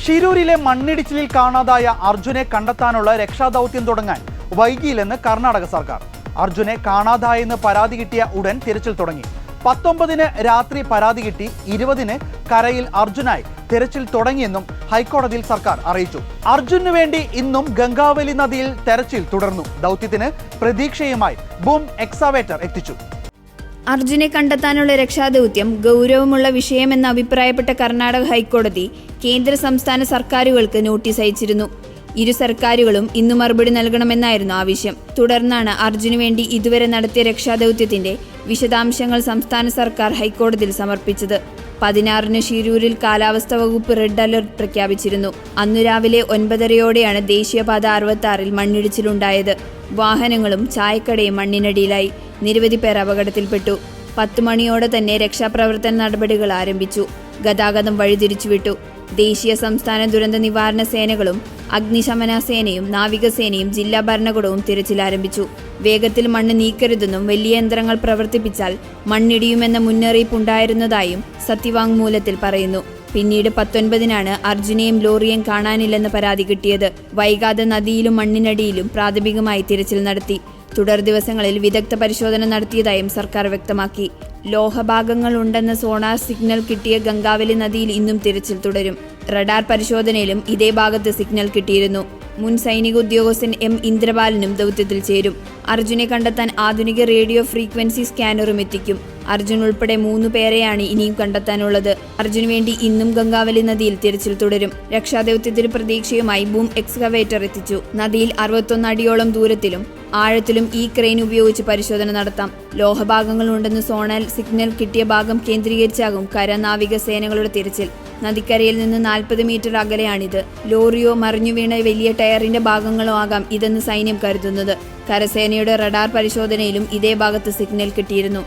ഷിരൂരിലെ മണ്ണിടിച്ചിലിൽ കാണാതായ അർജുനെ കണ്ടെത്താനുള്ള രക്ഷാദൗത്യം തുടങ്ങാൻ വൈകിയില്ലെന്ന് കർണാടക സർക്കാർ. അർജുനെ കാണാതായെന്ന് പരാതി കിട്ടിയ ഉടൻ തിരച്ചിൽ തുടങ്ങി. 19-ന് രാത്രി പരാതി കിട്ടി, 20-ന് കരയിൽ അർജുനായി തെരച്ചിൽ തുടങ്ങിയെന്നും ഹൈക്കോടതിയിൽ സർക്കാർ അറിയിച്ചു. അർജുനു വേണ്ടി ഇന്നും ഗംഗാവലി നദിയിൽ തെരച്ചിൽ തുടർന്നു. ദൗത്യത്തിന് പ്രതീക്ഷയുമായി ബൂം എക്സാവേറ്റർ എത്തിച്ചു. അർജുനെ കണ്ടെത്താനുള്ള രക്ഷാദൗത്യം ഗൗരവമുള്ള വിഷയമെന്ന് അഭിപ്രായപ്പെട്ട കർണാടക ഹൈക്കോടതി കേന്ദ്ര സംസ്ഥാന സർക്കാരുകൾക്ക് നോട്ടീസ് അയച്ചിരുന്നു. ഇരു സർക്കാരുകളും ഇന്നു മറുപടി നൽകണമെന്നായിരുന്നു ആവശ്യം. തുടർന്നാണ് അർജുനു വേണ്ടി ഇതുവരെ നടത്തിയ രക്ഷാദൗത്യത്തിന്റെ വിശദാംശങ്ങൾ സംസ്ഥാന സർക്കാർ ഹൈക്കോടതിയിൽ സമർപ്പിച്ചത്. 16-ന് ഷിരൂരിൽ കാലാവസ്ഥാ വകുപ്പ് റെഡ് അലർട്ട് പ്രഖ്യാപിച്ചിരുന്നു. അന്നു രാവിലെ 9:30-യോടെയാണ് ദേശീയപാത 66-ൽ മണ്ണിടിച്ചിലുണ്ടായത്. വാഹനങ്ങളും ചായക്കടയും മണ്ണിനടിയിലായി. നിരവധി പേർ അപകടത്തിൽപ്പെട്ടു. 10 മണിയോടെ തന്നെ രക്ഷാപ്രവർത്തന നടപടികൾ ആരംഭിച്ചു. ഗതാഗതം വഴിതിരിച്ചുവിട്ടു. ദേശീയ സംസ്ഥാന ദുരന്ത നിവാരണ സേനകളും അഗ്നിശമന സേനയും നാവികസേനയും ജില്ലാ ഭരണകൂടവും തിരച്ചിൽ ആരംഭിച്ചു. വേഗത്തിൽ മണ്ണ് നീക്കരുതെന്നും വലിയ യന്ത്രങ്ങൾ പ്രവർത്തിപ്പിച്ചാൽ മണ്ണിടിയുമെന്ന മുന്നറിയിപ്പുണ്ടായിരുന്നതായും സത്യവാങ്മൂലത്തിൽ പറയുന്നു. പിന്നീട് 19-നാണ് അർജുനെയും ലോറിയെയും കാണാനില്ലെന്ന് പരാതി കിട്ടിയത്. വൈകാതെ നദിയിലും മണ്ണിനടിയിലും പ്രാഥമികമായി തിരച്ചിൽ നടത്തി. തുടർ ദിവസങ്ങളിൽ വിദഗ്ധ പരിശോധന നടത്തിയതായും സർക്കാർ വ്യക്തമാക്കി. ലോഹഭാഗങ്ങൾ ഉണ്ടെന്ന സോണാർ സിഗ്നൽ കിട്ടിയ ഗംഗാവലി നദിയിൽ ഇന്നും തിരച്ചിൽ തുടരും. റഡാർ പരിശോധനയിലും ഇതേ ഭാഗത്ത് സിഗ്നൽ കിട്ടിയിരുന്നു. മുൻ സൈനിക ഉദ്യോഗസ്ഥൻ എം ഇന്ദ്രപാലനും ദൗത്യത്തിൽ ചേരും. അർജുനെ കണ്ടെത്താൻ ആധുനിക റേഡിയോ ഫ്രീക്വൻസി സ്കാനറും എത്തിക്കും. അർജുൻ ഉൾപ്പെടെ 3 പേരെയാണ് ഇനിയും കണ്ടെത്താനുള്ളത്. അർജുനു വേണ്ടി ഇന്നും ഗംഗാവലി നദിയിൽ തിരച്ചിൽ തുടരും. രക്ഷാദൗത്യത്തിന് പ്രതീക്ഷയുമായി ബൂം എക്സ്കവേറ്റർ എത്തിച്ചു. നദിയിൽ 61 അടിയോളം ദൂരത്തിലും ആഴത്തിലും ഈ ക്രെയിൻ ഉപയോഗിച്ച് പരിശോധന നടത്താം. ലോഹഭാഗങ്ങൾ ഉണ്ടെന്ന് സോണൽ സിഗ്നൽ കിട്ടിയ ഭാഗം കേന്ദ്രീകരിച്ചാകും കര നാവിക സേനകളുടെ തിരച്ചിൽ. നദിക്കരയിൽ നിന്ന് 40 മീറ്റർ അകലെയാണിത്. ലോറിയോ മറിഞ്ഞു വീണ വലിയ ടയറിന്റെ ഭാഗങ്ങളോ ആകാം ഇതെന്ന് സൈന്യം കരുതുന്നത്. കരസേനയുടെ റഡാർ പരിശോധനയിലും ഇതേ ഭാഗത്ത് സിഗ്നൽ കിട്ടിയിരുന്നു.